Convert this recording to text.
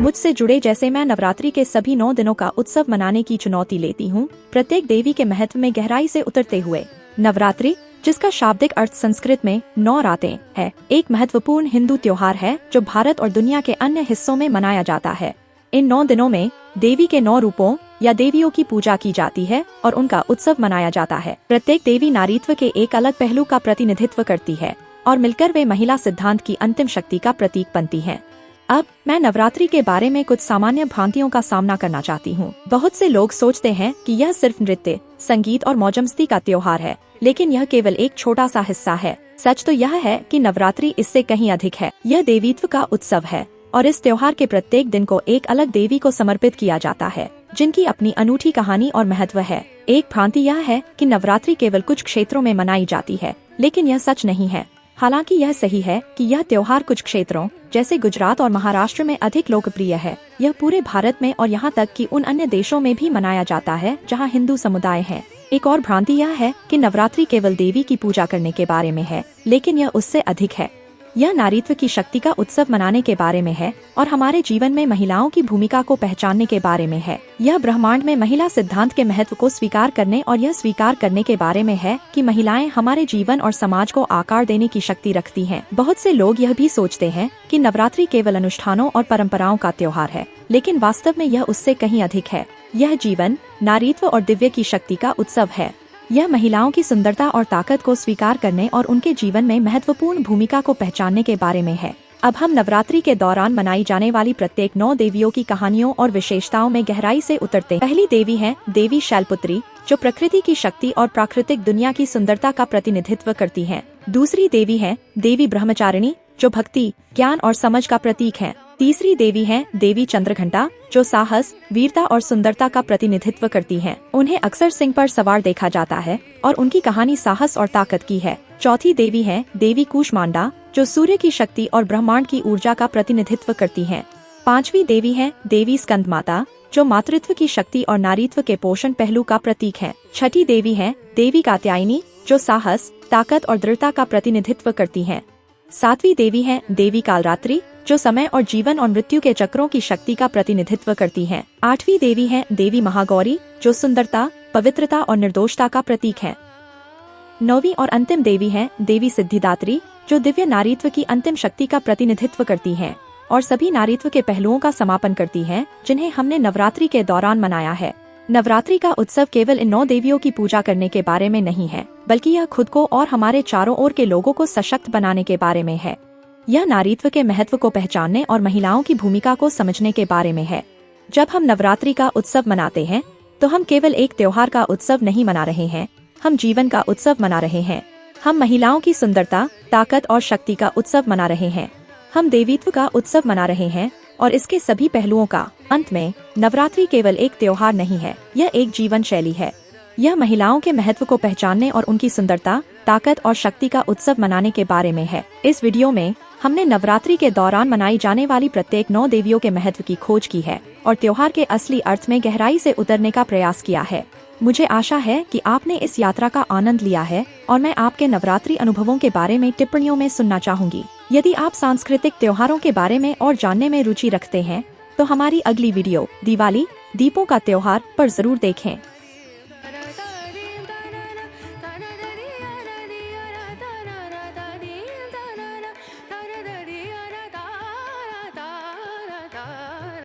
मुझसे जुड़े जैसे मैं नवरात्रि के सभी 9 दिनों का उत्सव मनाने की चुनौती लेती हूँ, प्रत्येक देवी के महत्व में गहराई से उतरते हुए। नवरात्रि, जिसका शाब्दिक अर्थ संस्कृत में 9 रातें है, एक महत्वपूर्ण हिंदू त्योहार है जो भारत और दुनिया के अन्य हिस्सों में मनाया जाता है। इन 9 दिनों में देवी के 9 रूपों या देवियों की पूजा की जाती है और उनका उत्सव मनाया जाता है। प्रत्येक देवी नारीत्व के एक अलग पहलू का प्रतिनिधित्व करती है और मिलकर वे महिला सिद्धांत की अंतिम शक्ति का प्रतीक बनती हैं। अब मैं नवरात्रि के बारे में कुछ सामान्य भ्रांतियों का सामना करना चाहती हूँ। बहुत से लोग सोचते हैं कि यह सिर्फ नृत्य, संगीत और मौजमस्ती का त्योहार है, लेकिन यह केवल एक छोटा सा हिस्सा है। सच तो यह है कि नवरात्रि इससे कहीं अधिक है। यह देवीत्व का उत्सव है और इस त्योहार के प्रत्येक दिन को एक अलग देवी को समर्पित किया जाता है, जिनकी अपनी अनूठी कहानी और महत्व है। एक भ्रांति यह है कि नवरात्रि केवल कुछ क्षेत्रों में मनाई जाती है, लेकिन यह सच नहीं है। हालांकि यह सही है कि यह त्योहार कुछ क्षेत्रों जैसे गुजरात और महाराष्ट्र में अधिक लोकप्रिय है। यह पूरे भारत में और यहाँ तक कि उन अन्य देशों में भी मनाया जाता है जहाँ हिंदू समुदाय है। एक और भ्रांति यह है कि नवरात्रि केवल देवी की पूजा करने के बारे में है, लेकिन यह उससे अधिक है। यह नारीत्व की शक्ति का उत्सव मनाने के बारे में है और हमारे जीवन में महिलाओं की भूमिका को पहचानने के बारे में है। यह ब्रह्मांड में महिला सिद्धांत के महत्व को स्वीकार करने और यह स्वीकार करने के बारे में है कि महिलाएं हमारे जीवन और समाज को आकार देने की शक्ति रखती हैं। बहुत से लोग यह भी सोचते हैं कि नवरात्रि केवल अनुष्ठानों और परंपराओं का त्योहार है, लेकिन वास्तव में यह उससे कहीं अधिक है। यह जीवन, नारीत्व और दिव्य की शक्ति का उत्सव है। यह महिलाओं की सुंदरता और ताकत को स्वीकार करने और उनके जीवन में महत्वपूर्ण भूमिका को पहचानने के बारे में है। अब हम नवरात्रि के दौरान मनाई जाने वाली प्रत्येक 9 देवियों की कहानियों और विशेषताओं में गहराई से उतरते हैं। पहली देवी है देवी शैलपुत्री, जो प्रकृति की शक्ति और प्राकृतिक दुनिया की सुंदरता का प्रतिनिधित्व करती है। दूसरी देवी है देवी ब्रह्मचारिणी, जो भक्ति, ज्ञान और समझ का प्रतीक है। तीसरी देवी है देवी चंद्रघंटा, जो साहस, वीरता और सुंदरता का प्रतिनिधित्व करती हैं। उन्हें अक्सर सिंह पर सवार देखा जाता है और उनकी कहानी साहस और ताकत की है। चौथी देवी है देवी कूष्मांडा, जो सूर्य की शक्ति और ब्रह्मांड की ऊर्जा का प्रतिनिधित्व करती हैं। पांचवी देवी है देवी स्कंद माता, जो मातृत्व की शक्ति और नारीत्व के पोषण पहलू का प्रतीक है। छठी देवी है देवी कात्यायनी, जो साहस, ताकत और दृढ़ता का प्रतिनिधित्व करती हैं। सातवीं देवी है देवी कालरात्रि, जो समय और जीवन और मृत्यु के चक्रों की शक्ति का प्रतिनिधित्व करती हैं। आठवीं देवी है देवी महागौरी, जो सुंदरता, पवित्रता और निर्दोषता का प्रतीक है। नौवीं और अंतिम देवी है देवी सिद्धिदात्री, जो दिव्य नारीत्व की अंतिम शक्ति का प्रतिनिधित्व करती हैं और सभी नारीत्व के पहलुओं का समापन करती हैं, जिन्हें हमने नवरात्रि के दौरान मनाया है। नवरात्रि का उत्सव केवल इन 9 देवियों की पूजा करने के बारे में नहीं है, बल्कि यह खुद को और हमारे चारों ओर के लोगों को सशक्त बनाने के बारे में है। यह नारीत्व के महत्व को पहचानने और महिलाओं की भूमिका को समझने के बारे में है। जब हम नवरात्रि का उत्सव मनाते हैं, तो हम केवल एक त्योहार का उत्सव नहीं मना रहे हैं, हम जीवन का उत्सव मना रहे हैं। हम महिलाओं की सुंदरता, ताकत और शक्ति का उत्सव मना रहे हैं। हम देवीत्व का उत्सव मना रहे हैं और इसके सभी पहलुओं का। अंत में, नवरात्रि केवल एक त्योहार नहीं है, यह एक जीवन शैली है। यह महिलाओं के महत्व को पहचानने और उनकी सुंदरता, ताकत और शक्ति का उत्सव मनाने के बारे में है। इस वीडियो में हमने नवरात्रि के दौरान मनाई जाने वाली प्रत्येक 9 देवियों के महत्व की खोज की है और त्योहार के असली अर्थ में गहराई से उतरने का प्रयास किया है। मुझे आशा है कि आपने इस यात्रा का आनंद लिया है और मैं आपके नवरात्रि अनुभवों के बारे में टिप्पणियों में सुनना चाहूंगी। यदि आप सांस्कृतिक त्योहारों के बारे में और जानने में रुचि रखते हैं, तो हमारी अगली वीडियो दिवाली, दीपों का त्योहार पर जरूर देखें।